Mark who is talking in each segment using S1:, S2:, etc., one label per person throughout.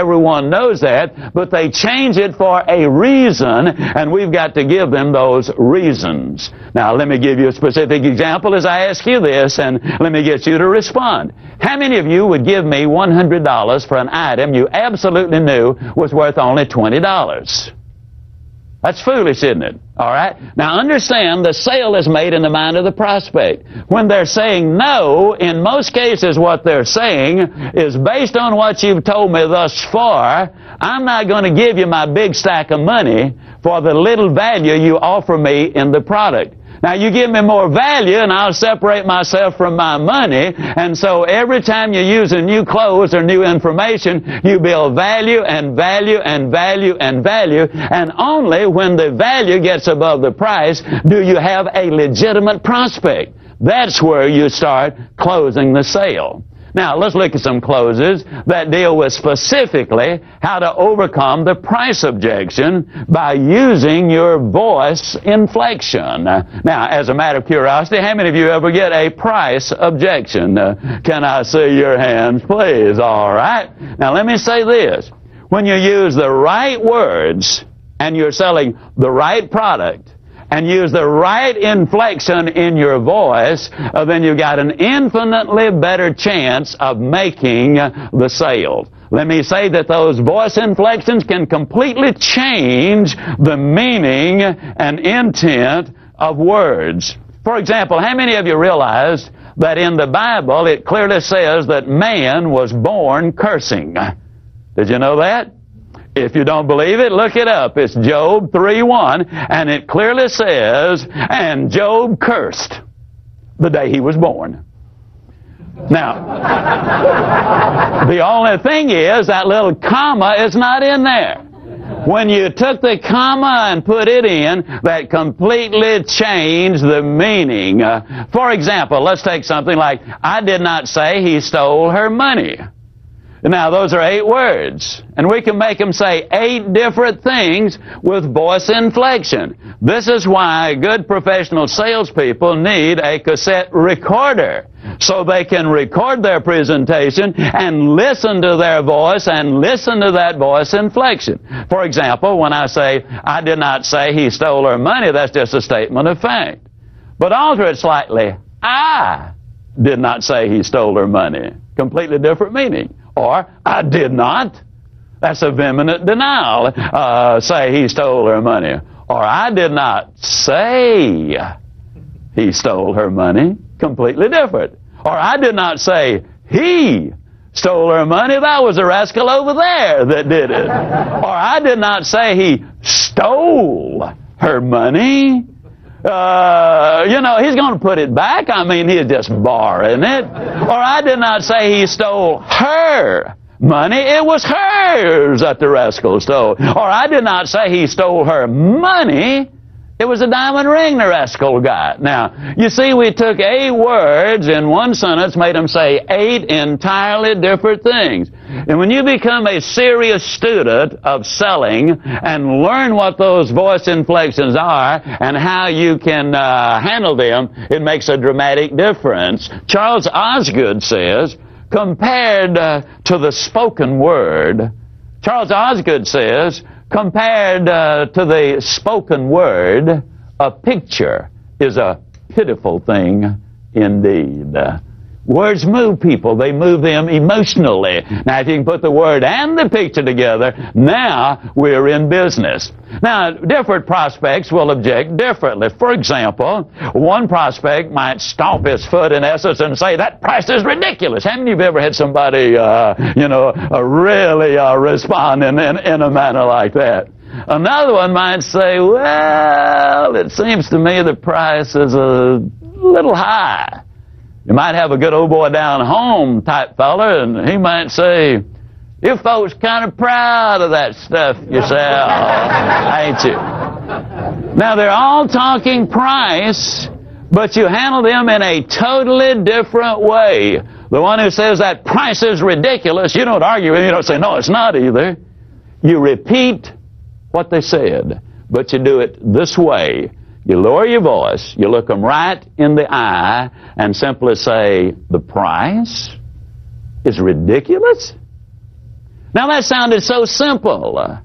S1: Everyone knows that, but they change it for a reason, and we've got to give them those reasons. Now, let me give you a specific example as I ask you this, and let me get you to respond. How many of you would give me $100 for an item you absolutely knew was worth only $20? That's foolish, isn't it? All right? Now understand, the sale is made in the mind of the prospect. When they're saying no, in most cases what they're saying is, based on what you've told me thus far, I'm not going to give you my big stack of money for the little value you offer me in the product. Now, you give me more value, and I'll separate myself from my money. And so every time you use a new clothes or new information, you build value and value and value and value. And only when the value gets above the price do you have a legitimate prospect. That's where you start closing the sale. Now, let's look at some closes that deal with specifically how to overcome the price objection by using your voice inflection. Now, as a matter of curiosity, how many of you ever get a price objection? Can I see your hands, please? All right. Now, let me say this. When you use the right words and you're selling the right product, and use the right inflection in your voice, then you've got an infinitely better chance of making the sale. Let me say that those voice inflections can completely change the meaning and intent of words. For example, how many of you realized that in the Bible it clearly says that man was born cursing? Did you know that? If you don't believe it, look it up. It's Job 3:1, and it clearly says, and Job cursed the day he was born. Now, the only thing is that little comma is not in there. When you took the comma and put it in, that completely changed the meaning. For example, let's take something like, I did not say he stole her money. Now, those are 8 words, and we can make them say 8 different things with voice inflection. This is why good professional salespeople need a cassette recorder, so they can record their presentation and listen to their voice and listen to that voice inflection. For example, when I say, I did not say he stole her money, that's just a statement of fact. But alter it slightly. I did not say he stole her money. Completely different meaning. Or, I did not. That's a vehement denial. Say he stole her money. Or, I did not say he stole her money. Completely different. Or, I did not say he stole her money. That was a rascal over there that did it. Or, I did not say he stole her money. He's going to put it back. I mean, he's just borrowing it. Or I did not say he stole her money. It was hers that the rascal stole. Or I did not say he stole her money. It was a diamond ring the rascal got. Now, you see, we took 8 words in one sentence, made them say 8 entirely different things. And when you become a serious student of selling and learn what those voice inflections are and how you can handle them, it makes a dramatic difference. Charles Osgood says, compared to the spoken word, Charles Osgood says, compared to the spoken word, a picture is a pitiful thing indeed. Words move people. They move them emotionally. Now, if you can put the word and the picture together, now we're in business. Now, different prospects will object differently. For example, one prospect might stomp his foot in essence and say, that price is ridiculous. How many of you ever had somebody, really respond in a manner like that? Another one might say, well, it seems to me the price is a little high. You might have a good old boy down home type fella, and he might say, you folks kind of proud of that stuff you sell, ain't you? Now, they're all talking price, but you handle them in a totally different way. The one who says that price is ridiculous, you don't argue with him. You don't say, no, it's not either. You repeat what they said, but you do it this way. You lower your voice, you look them right in the eye, and simply say, the price is ridiculous? Now that sounded so simple,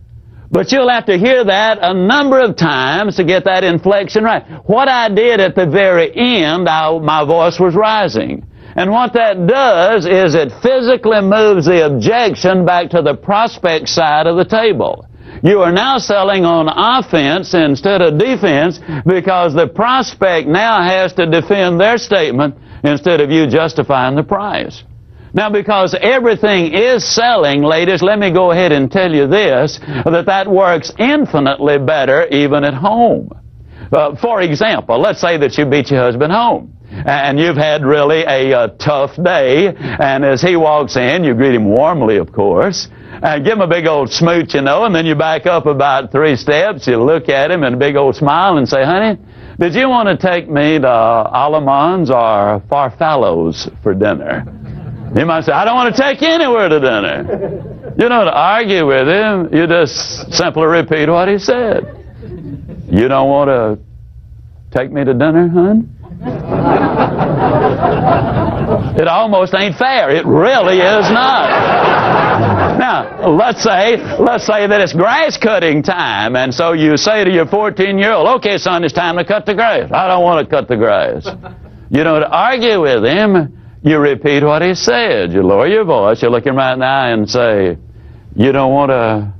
S1: but you'll have to hear that a number of times to get that inflection right. What I did at the very end, my voice was rising. And what that does is it physically moves the objection back to the prospect side of the table. You are now selling on offense instead of defense because the prospect now has to defend their statement instead of you justifying the price. Now, because everything is selling, ladies, let me go ahead and tell you this, that works infinitely better even at home. For example, let's say that you beat your husband home. And you've had really a tough day, and as he walks in, you greet him warmly, of course, and give him a big old smooch, you know, and then you back up about 3 steps, you look at him and a big old smile and say, honey, did you want to take me to Alamans or Farfallo's for dinner? He might say, I don't want to take you anywhere to dinner. You don't argue with him, you just simply repeat what he said. You don't want to take me to dinner, hon? It almost ain't fair. It really is not. Now, let's say that it's grass cutting time, and so you say to your 14-year-old, okay, son, it's time to cut the grass. I don't want to cut the grass. You don't argue with him. You repeat what he said. You lower your voice. You look him right in the eye and say, you don't want to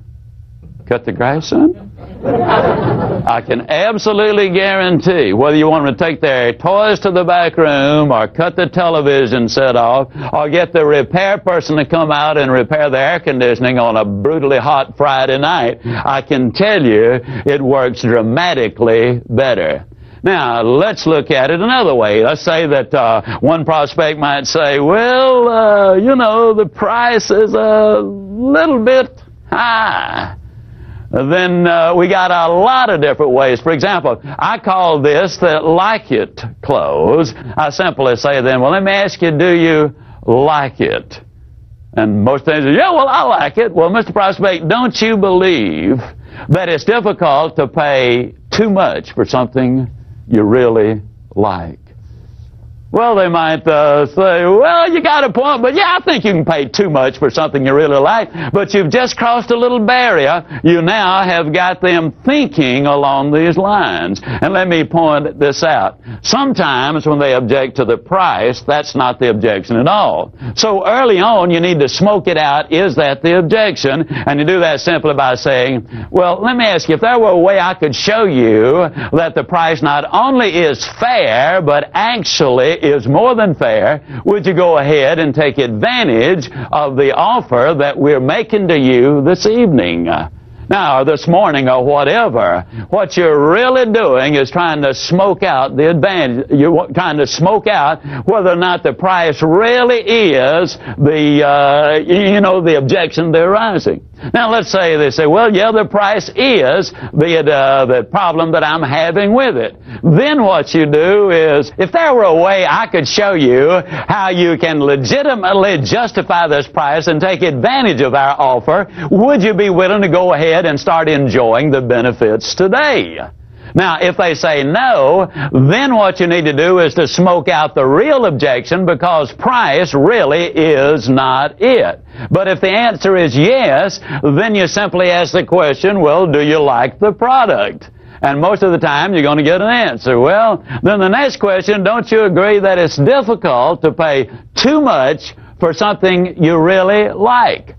S1: cut the grass, son? I can absolutely guarantee, whether you want them to take their toys to the back room or cut the television set off or get the repair person to come out and repair the air conditioning on a brutally hot Friday night, I can tell you it works dramatically better. Now, let's look at it another way. Let's say that one prospect might say, well, you know, the price is a little bit high. Then we got a lot of different ways. For example, I call this the like it close. I simply say then, well, let me ask you, do you like it? And most things are, yeah, well, I like it. Well, Mr. Prospect, don't you believe that it's difficult to pay too much for something you really like? Well, they might say, well, you got a point, but yeah, I think you can pay too much for something you really like. But you've just crossed a little barrier. You now have got them thinking along these lines. And let me point this out. Sometimes when they object to the price, that's not the objection at all. So early on, you need to smoke it out. Is that the objection? And you do that simply by saying, well, let me ask you, if there were a way I could show you that the price not only is fair, but actually is more than fair, would you go ahead and take advantage of the offer that we're making to you this evening? Now, or this morning, or whatever. What you're really doing is trying to smoke out the advantage. You're trying to smoke out whether or not the price really is the objection they're raising. Now, let's say they say, well, yeah, the price is the problem that I'm having with it. Then what you do is, if there were a way I could show you how you can legitimately justify this price and take advantage of our offer, would you be willing to go ahead and start enjoying the benefits today? Now, if they say no, then what you need to do is to smoke out the real objection, because price really is not it. But if the answer is yes, then you simply ask the question, well, do you like the product? And most of the time, you're going to get an answer. Well, then the next question, don't you agree that it's difficult to pay too much for something you really like?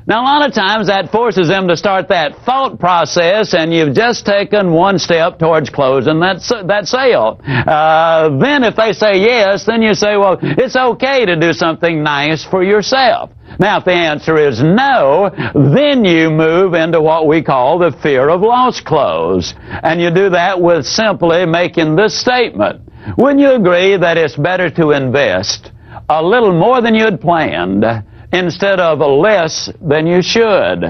S1: Now, a lot of times that forces them to start that thought process, and you've just taken one step towards closing that sale. Then if they say yes, then you say, well, it's okay to do something nice for yourself. Now, if the answer is no, then you move into what we call the fear of loss close. And you do that with simply making this statement. Wouldn't you agree that it's better to invest a little more than you had planned instead of less than you should?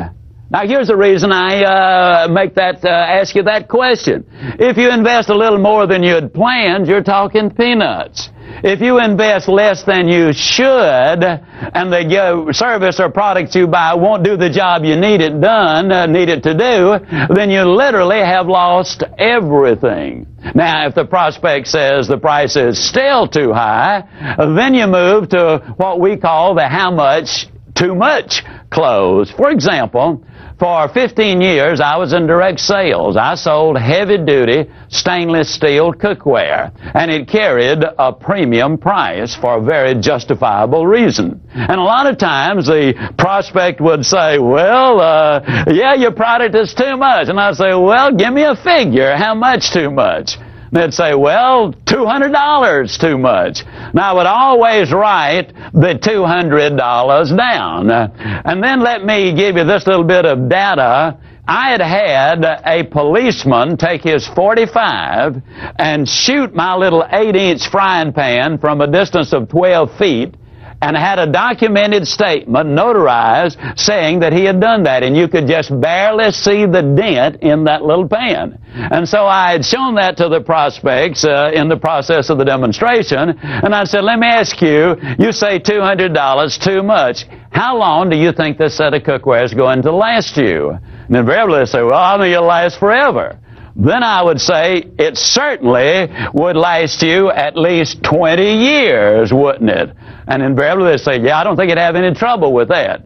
S1: Now, here's the reason I ask you that question. If you invest a little more than you had planned, you're talking peanuts. If you invest less than you should, and the service or product you buy won't do the job you need it to do, then you literally have lost everything. Now, if the prospect says the price is still too high, then you move to what we call the how much too much clothes. For example, for 15 years, I was in direct sales. I sold heavy-duty stainless steel cookware, and it carried a premium price for a very justifiable reason. And a lot of times, the prospect would say, well, yeah, your product is too much. And I'd say, well, give me a figure. How much too much? They'd say, well, $200 too much. Now, I would always write the $200 down. And then let me give you this little bit of data. I had a policeman take his .45 and shoot my little 8-inch frying pan from a distance of 12 feet, and had a documented statement notarized saying that he had done that, and you could just barely see the dent in that little pan. And so I had shown that to the prospects in the process of the demonstration, and I said, let me ask you, you say $200 too much. How long do you think this set of cookware is going to last you? And invariably they say, well, I think it'll last forever. Then I would say it certainly would last you at least 20 years, wouldn't it? And invariably they say, yeah, I don't think you'd have any trouble with that.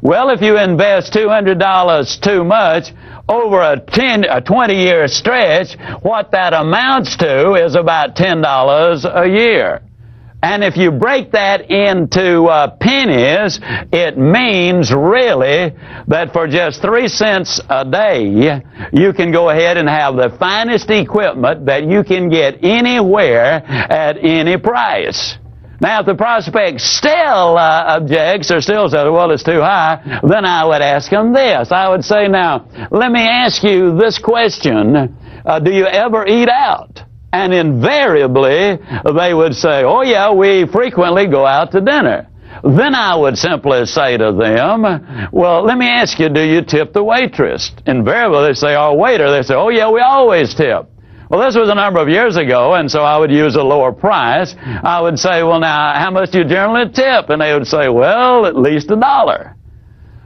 S1: Well, if you invest $200 too much over a 20-year stretch, what that amounts to is about $10 a year. And if you break that into pennies, it means really that for just 3 cents a day, you can go ahead and have the finest equipment that you can get anywhere at any price. Now, if the prospect still objects or still says, well, it's too high, then I would ask him this. I would say, now, let me ask you this question. Do you ever eat out? And invariably, they would say, oh, yeah, we frequently go out to dinner. Then I would simply say to them, well, let me ask you, do you tip the waitress? Invariably, they say, or waiter. They say, oh, yeah, we always tip. Well, this was a number of years ago, and so I would use a lower price. I would say, well, now, how much do you generally tip? And they would say, well, at least $1.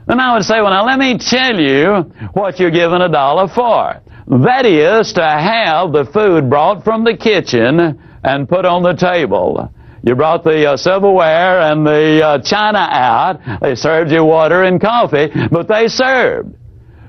S1: Then I would say, well, now, let me tell you what you're giving $1 for. That is to have the food brought from the kitchen and put on the table. You brought the silverware and the china out. They served you water and coffee, but they served.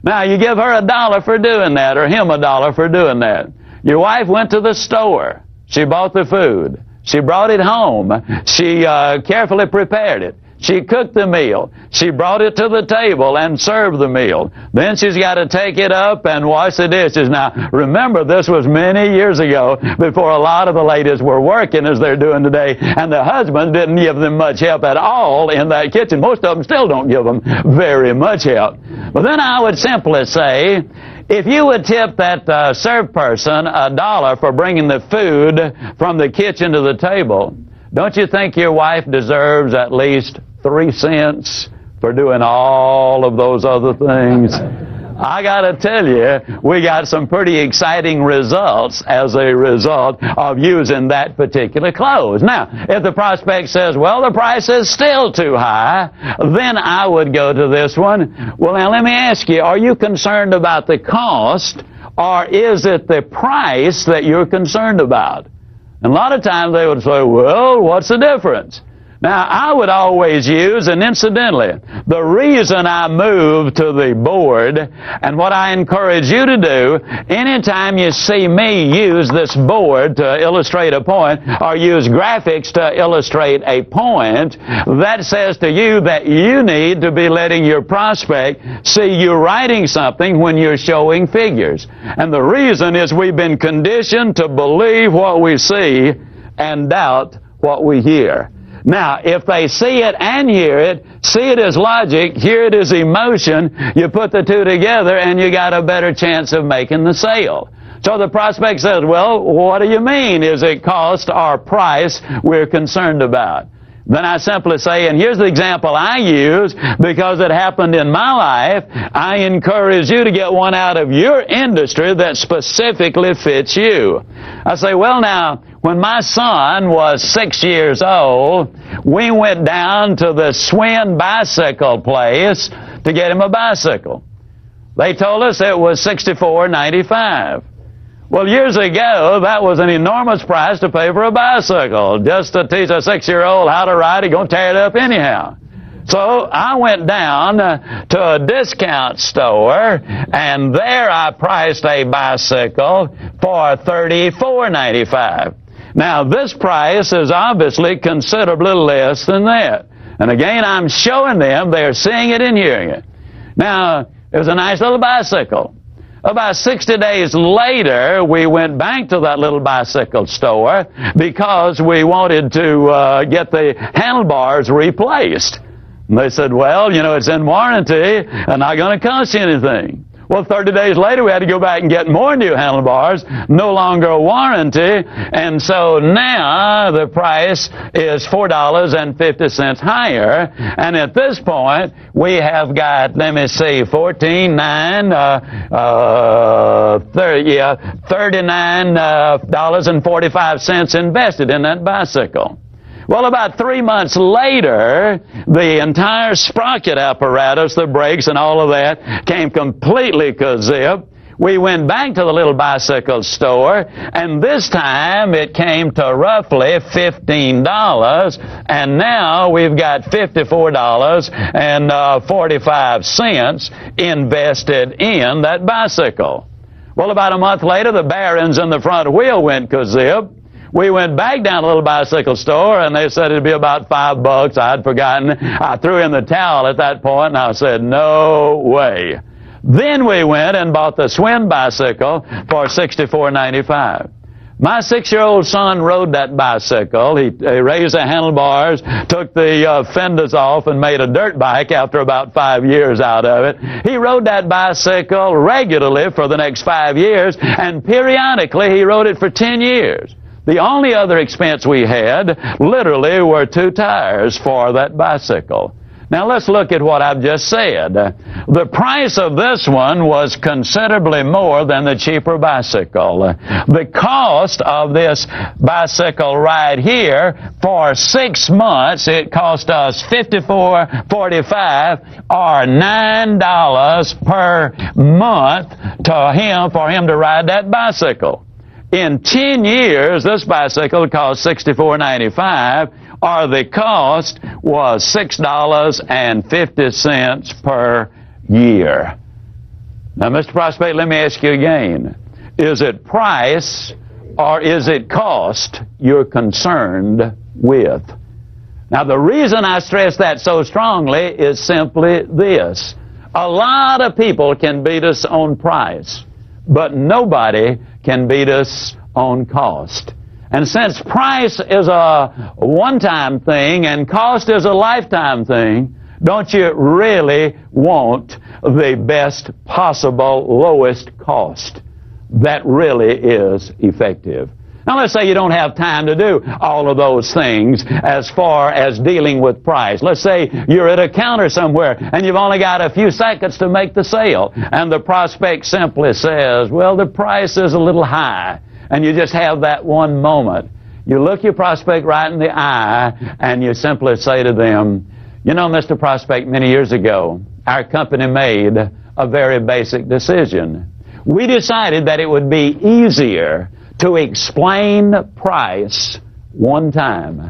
S1: Now, you give her $1 for doing that, or him $1 for doing that. Your wife went to the store. She bought the food. She brought it home. She carefully prepared it. She cooked the meal. She brought it to the table and served the meal. Then she's got to take it up and wash the dishes. Now, remember, this was many years ago before a lot of the ladies were working as they're doing today, and the husbands didn't give them much help at all in that kitchen. Most of them still don't give them very much help. But then I would simply say, if you would tip that serve person $1 for bringing the food from the kitchen to the table, don't you think your wife deserves at least 3 cents for doing all of those other things? I got to tell you, we got some pretty exciting results as a result of using that particular clothes. Now, if the prospect says, well, the price is still too high, then I would go to this one. Well, now, let me ask you, are you concerned about the cost, or is it the price that you're concerned about? And a lot of times they would say, well, what's the difference? Now, I would always use, and incidentally, the reason I moved to the board, and what I encourage you to do, anytime you see me use this board to illustrate a point, or use graphics to illustrate a point, that says to you that you need to be letting your prospect see you writing something when you're showing figures. And the reason is we've been conditioned to believe what we see and doubt what we hear. Now, if they see it and hear it, see it as logic, hear it as emotion, you put the two together and you got a better chance of making the sale. So the prospect says, well, what do you mean? Is it cost or price we're concerned about? Then I simply say, and here's the example I use because it happened in my life, I encourage you to get one out of your industry that specifically fits you. I say, well, now, when my son was 6 years old, we went down to the Swin bicycle place to get him a bicycle. They told us it was $64.95. Well, years ago, that was an enormous price to pay for a bicycle. Just to teach a 6-year-old how to ride, he's going to tear it up anyhow. So I went down to a discount store, and there I priced a bicycle for $34.95. Now, this price is obviously considerably less than that. And again, I'm showing them, they're seeing it and hearing it. Now, it was a nice little bicycle. About 60 days later, we went back to that little bicycle store because we wanted to get the handlebars replaced. And they said, well, you know, it's in warranty and not going to cost you anything. Well, 30 days later, we had to go back and get more new handlebars, no longer a warranty, and so now the price is $4.50 higher, and at this point, we have got, let me see, $39.45 invested in that bicycle. Well, about 3 months later, the entire sprocket apparatus, the brakes and all of that, came completely kazip. We went back to the little bicycle store, and this time it came to roughly $15, and now we've got $54.45 invested in that bicycle. Well, about a month later, the bearings in the front wheel went kazip. We went back down to the little bicycle store, and they said it'd be about $5. I had forgotten. I threw in the towel at that point, and I said, no way. Then we went and bought the Swin bicycle for $64.95. My 6-year-old son rode that bicycle. He raised the handlebars, took the fenders off, and made a dirt bike after about 5 years out of it. He rode that bicycle regularly for the next 5 years, and periodically he rode it for 10 years. The only other expense we had, literally, were 2 tires for that bicycle. Now, let's look at what I've just said. The price of this one was considerably more than the cheaper bicycle. The cost of this bicycle right here, for 6 months, it cost us $54.45 or $9 per month for him to ride that bicycle. In 10 years, this bicycle cost $64.95, or the cost was $6.50 per year. Now, Mr. Prospect, let me ask you again. Is it price or is it cost you're concerned with? Now, the reason I stress that so strongly is simply this. A lot of people can beat us on price, but nobody can beat us on cost. And since price is a one-time thing and cost is a lifetime thing, don't you really want the best possible lowest cost that really is effective? Now, let's say you don't have time to do all of those things as far as dealing with price. Let's say you're at a counter somewhere and you've only got a few seconds to make the sale, and the prospect simply says, well, the price is a little high, and you just have that one moment. You look your prospect right in the eye and you simply say to them, you know, Mr. Prospect, many years ago, our company made a very basic decision. We decided that it would be easier to explain price one time.